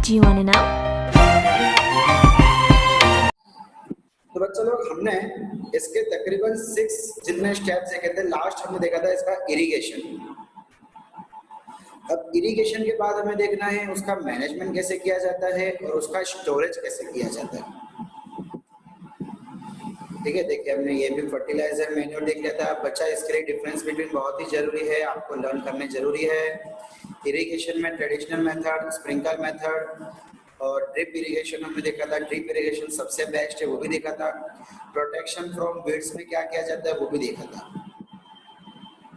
Do you want to know? तो बच्चों लोग हमने इसके तकरीबन 6 जितने स्टेप्स है कहते हैं, लास्ट हमने देखा था इसका इरिगेशन। अब इरिगेशन के बाद हमें देखना है उसका मैनेजमेंट कैसे किया जाता है और उसका स्टोरेज कैसे किया जाता है। ठीक है, देखिए हमने ये भी फर्टिलाइजर मैन्योर देख लिया था। बच्चा इसके लिए डिफरेंस बिटवीन बहुत ही जरूरी है, आपको लर्न करने जरूरी है। इरिगेशन में ट्रेडिशनल मेथड, स्प्रिंकल मेथड और ड्रिप इरिगेशन हमने देखा था। ड्रिप इरिगेशन सबसे बेस्ट है, वो भी देखा था। प्रोटेक्शन फ्रॉम वीड्स में क्या किया जाता है वो भी देखा था।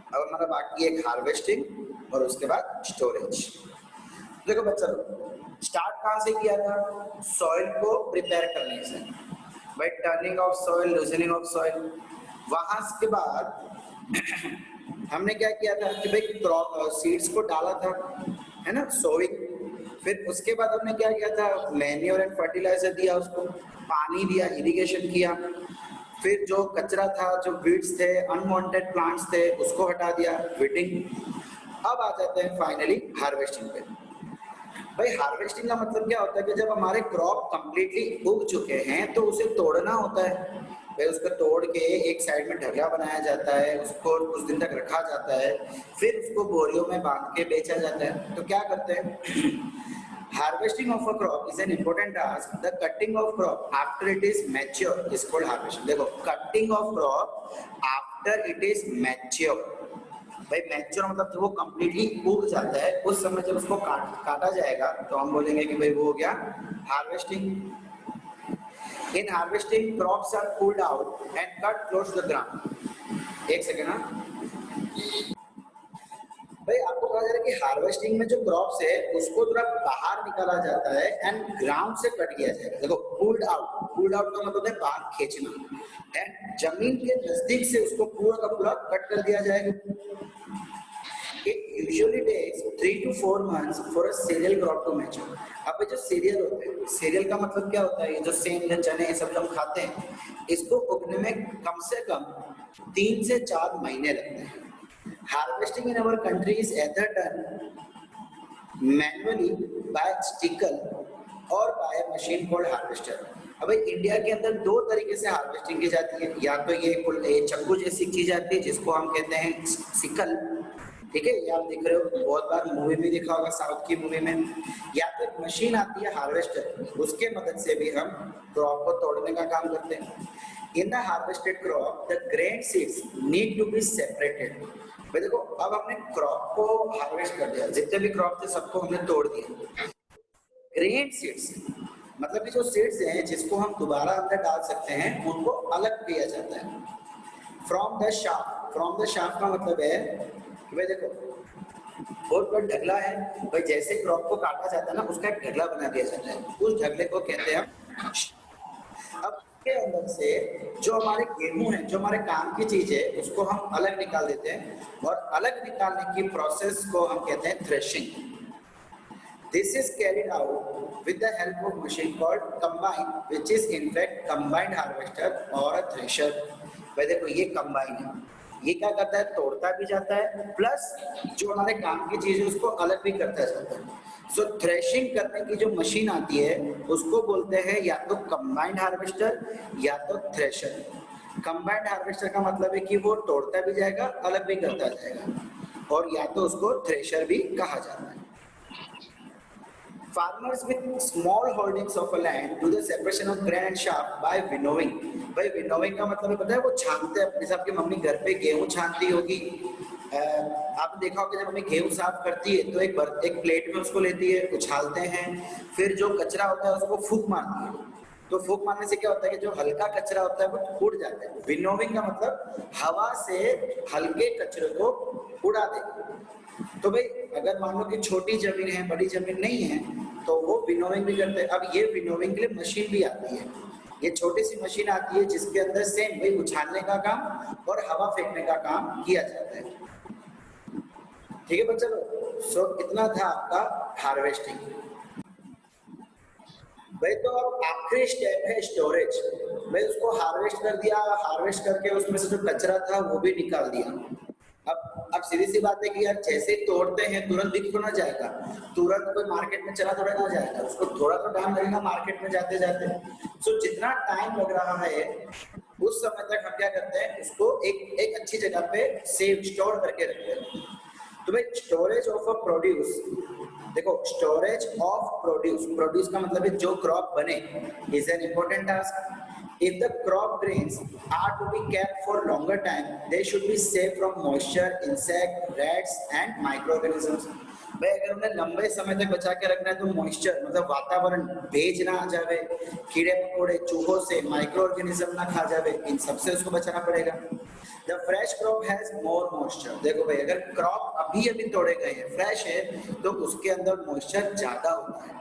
अब हमारा बाकी है हार्वेस्टिंग और उसके बाद स्टोरेज। देखो बच्चा, स्टार्ट कहाँ से किया था? सॉइल को प्रिपेयर करने से, bye turning of soil, loosening of soil. वहां के बाद हमने क्या किया था कि भाई सीड्स को डाला था, है ना, सोइंग। फिर उसके बाद हमने क्या किया था? मैन्योर एंड फर्टिलाइजर दिया, उसको पानी दिया, इरिगेशन किया। फिर जो कचरा था, जो वीड्स थे, अनवांटेड प्लांट्स थे, उसको हटा दिया, वीडिंग। अब आ जाते हैं फाइनली हार्वेस्टिंग पे। भाई हार्वेस्टिंग का मतलब क्या होता है कि जब हमारे क्रॉप कंप्लीटली उग चुके हैं तो उसे तोड़ना होता है। भाई उसको तोड़ के एक साइड में ढगला बनाया जाता है, उसको कुछ दिन तक रखा जाता है, फिर उसको बोरियों में बांध के बेचा जाता है। तो क्या करते हैं? Harvesting of a crop is an important task. The cutting of crop after it is mature is called harvesting. देखो, cutting of crop after it is mature, भाई मैच्योर मतलब जब वो कंप्लीटली उग जाता है, उस समय जब उसको काटा जाएगा तो हम बोलेंगे कि भाई वो हो गया harvesting. In harvesting crops are pulled out and cut close to the ground. एक सेकेंड ना भाई, आपको कहा जा रहा है कि हार्वेस्टिंग में जो क्रॉप्स है उसको थोड़ा बाहर निकाला जाता है एंड ग्राउंड से कट किया जाएगा। देखो, पुल्ड आउट का मतलब है बाहर खींचना, एंड जमीन के नजदीक से उसको पूरा का पूरा कट कर दिया जाएगा। It usually takes 3 to 4 months for a cereal crop to mature. अब जो सीरियल होते हैं, सीरियल का मतलब क्या होता है? ये जो सेम या चने ये सब हम खाते हैं, इसको उगने में कम से कम 3 से 4 महीने लगते हैं। Harvesting in our country is either done manually by stickle or by a machine called harvester. अब इंडिया के अंदर 2 तरीके से हार्वेस्टिंग की जाती है। या तो ये चक्कू जैसी चीज आती है जिसको हम कहते हैं सिकल, ठीक है, ये आप देख रहे हो, बहुत बार मूवी में देखा होगा, साउथ की मूवी में। या तो एक मशीन आती है हार्वेस्टर, उसके मदद से भी हम क्रॉप को तोड़ने का काम करते हैं। In the harvested crop the grain seeds need to be separated. भाई देखो, अब हमने क्रॉप को हार्वेस्ट कर दिया, जितने भी क्रॉप थे सबको हमने तोड़ दिया। ग्रेन सीड्स मतलब कि जो सीड्स हैं जिसको हम दोबारा अंदर डाल सकते हैं, उनको अलग किया जाता है। फ्रॉम द शाफ्ट का मतलब है कि भाई देखो, बहुत बड़ा ढगला है, भाई जैसे क्रॉप को काटा जाता है ना, उसका एक ढगला बना दिया जाता है, उस ढगले को कहते हैं हम। अब के अंदर से जो हमारे गेहूं है, जो हमारे काम की चीज है, उसको हम अलग निकाल देते हैं, और अलग निकालने की प्रोसेस को हम कहते हैं threshing. This is carried out with the help of machine called combine, which is in fact combined harvester or a thresher. भाई देखो, ये कंबाइन है, ये क्या करता है? तोड़ता भी जाता है, प्लस जो हमारे काम की चीज है उसको अलग भी करता जाता है। सो थ्रेशिंग करने की जो मशीन आती है उसको बोलते हैं या तो कंबाइंड हार्वेस्टर या तो थ्रेशर। कंबाइंड हार्वेस्टर का मतलब है कि वो तोड़ता भी जाएगा, अलग भी करता जाएगा, और या तो उसको थ्रेशर भी कहा जाता है। Farmers with small holdings of a land do the separation of grain and chaff by winnowing. भाई winnowing का मतलब है, पता है, वो छानते हैं। जैसे आपकी मम्मी घर पे गेहूं छानती होगी, आपने देखा होगा, जब मम्मी गेहूं साफ करती है तो एक प्लेट में उसको लेती है, उछालते हैं, फिर जो कचरा होता है उसको फूंक मारती है। तो फूंक मारने से क्या होता है कि जो हल्का कचरा होता है वो उड़ जाता है। विनोविंग का मतलब हवा से हल्के कचरे को उड़ा दे। तो भाई अगर मान लो कि छोटी जमीन है, बड़ी जमीन नहीं है, तो वो विनोविंग भी करते हैं। अब ये विनोविंग के लिए मशीन भी आती है, ये छोटी सी मशीन आती है जिसके अंदर सेम वही उछालने का काम और हवा फेंकने का काम किया जाता है। ठीक है बच्चा लोग, सो इतना था आपका हार्वेस्टिंग। भाई तो अब आखिरी स्टेप है स्टोरेज। भाई उसको हार्वेस्ट कर दिया, हार्वेस्ट करके उसमें से जो कचरा था वो भी निकाल दिया। अब सीधी सी बात है कि यार जैसे ही तोड़ते हैं तुरंत दिख तो ना जाएगा, तुरंत कोई मार्केट में चला थोड़ा ना जाएगा, उसको थोड़ा तो टाइम लगेगा मार्केट में जाते जाते। सो जितना टाइम लग रहा है उस समय तक हम क्या करते हैं, उसको एक अच्छी जगह पे सेव स्टोर करके रखते हैं। तो भाई स्टोरेज ऑफ अ प्रोड्यूस, देखो स्टोरेज ऑफ प्रोड्यूस, प्रोड्यूस का मतलब है जो क्रॉप बने, is an important task. If the crop grains are to be kept for longer time, they should be safe from moisture, insect, rats and microorganisms. भाई अगर उन्हें लंबे समय तक बचा के रखना है तो मॉइस्चर मतलब वातावरण, भेज ना आ जावे, कीड़े मकोड़े चूहों से, माइक्रो ऑर्गेनिज्म ना खा जावे, इन सबसे उसको बचाना पड़ेगा। The fresh crop has more moisture, देखो भाई अगर क्रॉप अभी अभी तोड़े गए हैं, फ्रेश है, तो उसके अंदर मॉइस्चर ज्यादा होता है।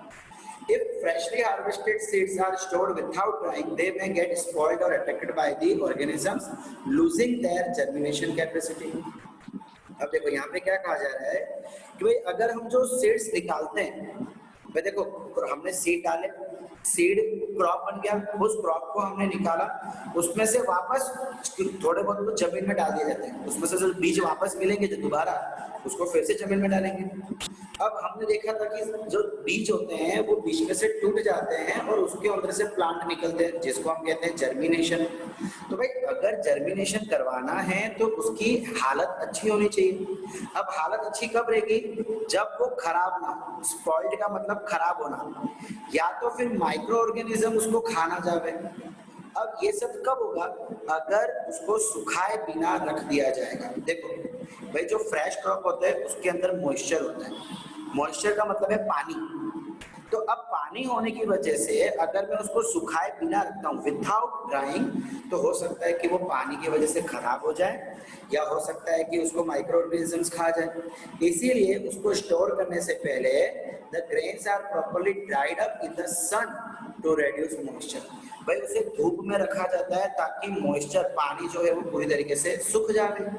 If freshly harvested seeds are stored without drying, they may get spoiled or affected by the organisms, losing their germination capacity. अब देखो यहाँ पे क्या कहा जा रहा है कि भाई अगर हम जो सीड्स निकालते हैं, भाई देखो हमने सीड डाले, सीड क्रॉप बन गया, उस क्रॉप को हमने निकाला, उसमें से वापस थोड़े बहुत तो जमीन में डाल दिए जाते हैं, उसमें से जो बीज वापस मिलेंगे जो दोबारा उसको फिर से जमीन में डालेंगे। अब हमने देखा था कि जो बीज होते हैं वो बीच में से टूट जाते हैं और उसके अंदर से प्लांट निकलते हैं, जिसको हम कहते हैं जर्मिनेशन। तो भाई अगर जर्मिनेशन करवाना है तो उसकी हालत अच्छी होनी चाहिए। अब हालत अच्छी कब रहेगी, जब वो खराब ना हो, स्पॉइल्ड का मतलब खराब होना, या तो फिर माइक्रो ऑर्गेनिज्म उसको खाना जावे। अब ये सब कब होगा, अगर उसको सुखाए बिना रख दिया जाएगा। देखो भाई जो फ्रेश क्रॉप होता है उसके अंदर मॉइस्चर होता है, मॉइस्चर का मतलब है पानी। तो अब पानी होने की वजह से अगर मैं उसको सुखाए बिना रखता हूँ विदाउट ड्राइंग, तो हो सकता है कि वो पानी की वजह से खराब हो जाए, या हो सकता है कि उसको माइक्रो ऑर्गेनिजम्स खा जाए। इसीलिए उसको स्टोर करने से पहले the grains are properly dried up in the sun to reduce moisture. भाई उसे धूप में रखा जाता है ताकि मॉइस्चर, पानी जो है वो पूरी तरीके से सूख जाए।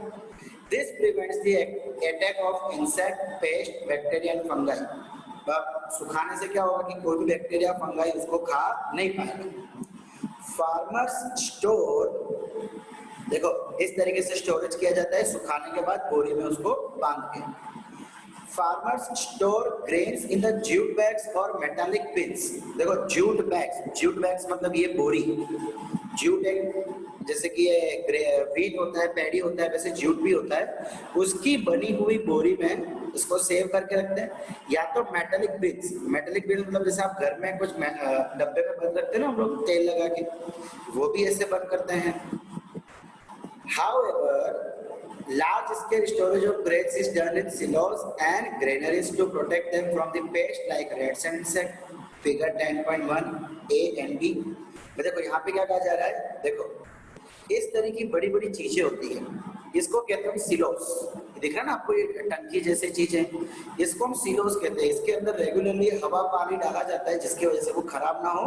This prevents the attack of insect, paste, bacteria and fungi. सुखाने से क्या होगा कि कोई भी बैक्टीरिया, फंगाई उसको खा नहीं पाएगा। फार्मर्स स्टोर, देखो इस तरीके से स्टोरेज किया जाता है, सुखाने के बाद बोरी में उसको बांध के। Farmers store grains in the jute bags और मेटालिक पिन्स। देखो जूट बैग्स मतलब ये बोरी, जूट एक जैसे कि ये व्हीट होता है, पैडी होता है, वैसे जूट भी होता है, उसकी बनी हुई बोरी में इसको सेव करके रखते हैं। या तो मेटालिक बिन्स, मतलब जैसे आप घर में कुछ डब्बे में बंद रखते हैं ना हम लोग तेल लगा के, वो भी ऐसे बंद करते हैं। However, large scale storage of grains is done in silos and granaries to protect them from the pests like rats and insects. Figure 10.1 A and B। देखो यहाँ पे क्या कहा जा रहा है, देखो इस तरह की बड़ी बड़ी चीजें होती है, इसको कहते हैं सिलोस। दिख रहा है ना आपको ये टंकी जैसे चीजें, इसको हम सिलोस कहते हैं। इसके अंदर रेगुलरली हवा पानी डाला जाता है जिसकी वजह से वो खराब ना हो,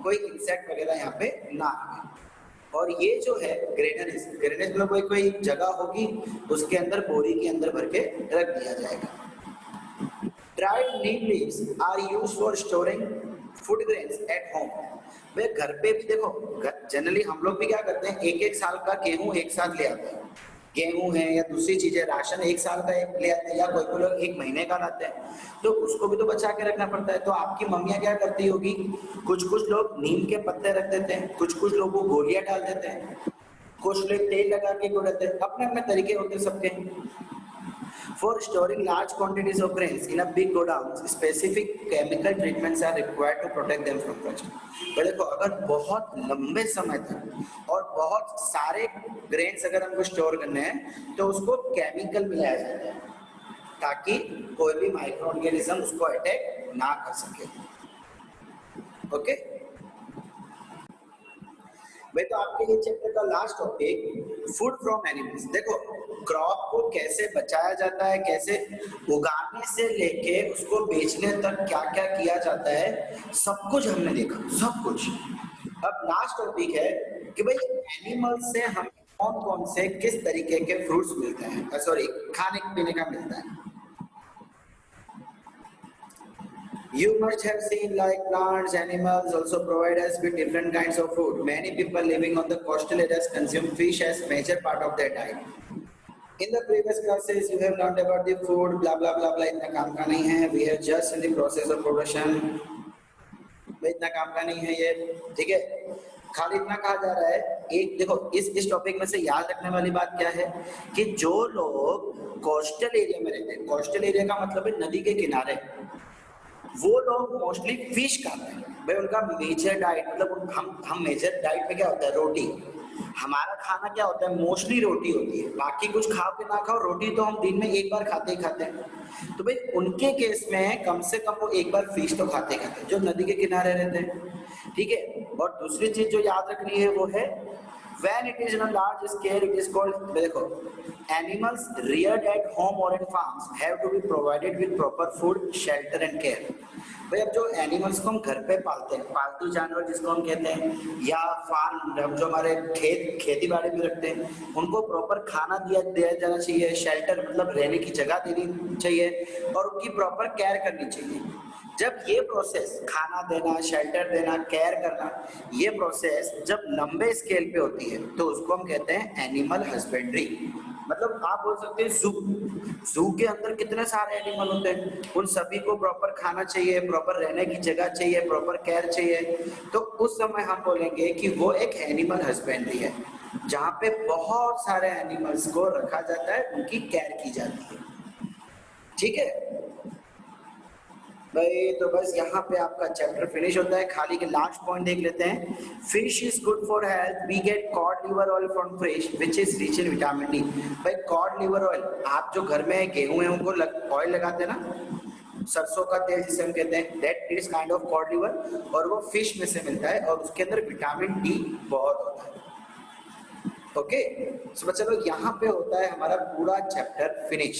कोई इंसेक्ट वगैरह यहाँ पे ना आए। और ये जो है ग्रेनरीज मतलब कोई जगह होगी, उसके अंदर बोरी के अंदर भर के रख दिया जाएगा। Dried neem leaves are used for storing food grains at home. वे घर पे भी देखो, जनरली हम लोग भी क्या करते हैं, एक साल का गेहूं एक साथ ले आते हैं, गेहूं है या दूसरी चीजें, राशन एक साल का एक ले आते हैं, या कोई लोग एक महीने का लाते हैं, तो उसको भी तो बचा के रखना पड़ता है। तो आपकी मम्मियाँ क्या करती होगी, कुछ लोग नीम के पत्ते रख देते हैं, कुछ लोग वो गोलियां डाल देते हैं, कुछ लोग तेल लगा के रखते हैं, अपने अपने तरीके होते हैं सबके। For storing large quantities of grains in a big godowns, specific chemical treatments are required to protect them from rust. तो देखो अगर बहुत लंबे समय तक और बहुत सारे ग्रेन्स अगर हमको स्टोर करने हैं तो उसको केमिकल मिलाया जाता है ताकि कोई भी माइक्रो ऑर्गेनिज्म उसको अटैक ना कर सके। ओके भाई, तो आपके लिए चैप्टर का last topic food from animals. देखो क्रॉप को कैसे बचाया जाता है, कैसे उगाने से लेके उसको बेचने तक क्या क्या किया जाता है, सब कुछ हमने देखा, सब कुछ। अब लास्ट टॉपिक है कि भाई एनिमल से हमें कौन कौन से किस तरीके के फ्रूट्स मिलते हैं, सॉरी खाने पीने का मिलता है। You must have seen like plants, animals also provide us with different kinds of food. Many people living on the coastal areas consume fish as major part of their diet. In the previous classes, you have learned about the food, blah blah blah blah. इतना काम का नहीं है. We are just in the process of production. भाई इतना काम का नहीं है ये, ठीक है. खाली इतना कहा जा रहा है. एक देखो इस टॉपिक में से याद रखने वाली बात क्या है कि जो लोग कोस्टल एरिया में रहते हैं, कोस्टल एरिया का मतलब है नदी के किनारे, वो लोग मोस्टली फिश खाते हैं. भाई उनका मेजर डाइट मतलब हम मेजर डाइट में क्या होता है, रोटी. हमारा खाना क्या होता है, मोस्टली रोटी होती है. बाकी कुछ खाओ कि ना खाओ, रोटी तो हम दिन में एक बार खाते ही खाते हैं. तो भाई उनके केस में कम से कम वो एक बार फिश तो खाते हैं जो नदी के किनारे रहते हैं, ठीक है. और दूसरी चीज जो याद रखनी है वो है when it is in a large scale it is called, देखो animals reared at home or in farms have to be provided with proper food, shelter and care. भाई अब जो एनिमल्स को हम घर पे पालते हैं, पालतू जानवर जिसको हम कहते हैं, या फार्म जो हमारे खेती बाड़ी में रखते हैं, उनको प्रॉपर खाना दिया जाना चाहिए, शेल्टर मतलब रहने की जगह देनी चाहिए और उनकी प्रॉपर केयर करनी चाहिए. जब ये प्रोसेस खाना देना, शेल्टर देना, केयर करना, ये प्रोसेस जब लंबे स्केल पे होती है तो उसको हम कहते हैं एनिमल हस्बेंड्री. मतलब आप बोल सकते हैं जू के अंदर कितने सारे एनिमल होते हैं, उन सभी को प्रॉपर खाना चाहिए, प्रॉपर रहने की जगह चाहिए, प्रॉपर केयर चाहिए. तो उस समय हम बोलेंगे कि वो एक एनिमल हस्बेंड्री है जहाँ पे बहुत सारे एनिमल्स को रखा जाता है, उनकी केयर की जाती है, ठीक है भाई. तो बस यहाँ पे आपका चैप्टर फिनिश होता है. खाली के लास्ट पॉइंट देख लेते हैं. Fish is good for health. We get cod liver oil from fish which is rich in vitamin D. भाई कॉड लिवर ऑयल, आप जो घर में गेहूं है उनको ऑयल लगाते हैं ना, सरसों का तेल जिसे हम कहते हैं, that is kind of cod liver, और वो फिश में से मिलता है और उसके अंदर विटामिन डी बहुत होता है. ओके, तो चलो यहाँ पे होता है हमारा पूरा चैप्टर फिनिश.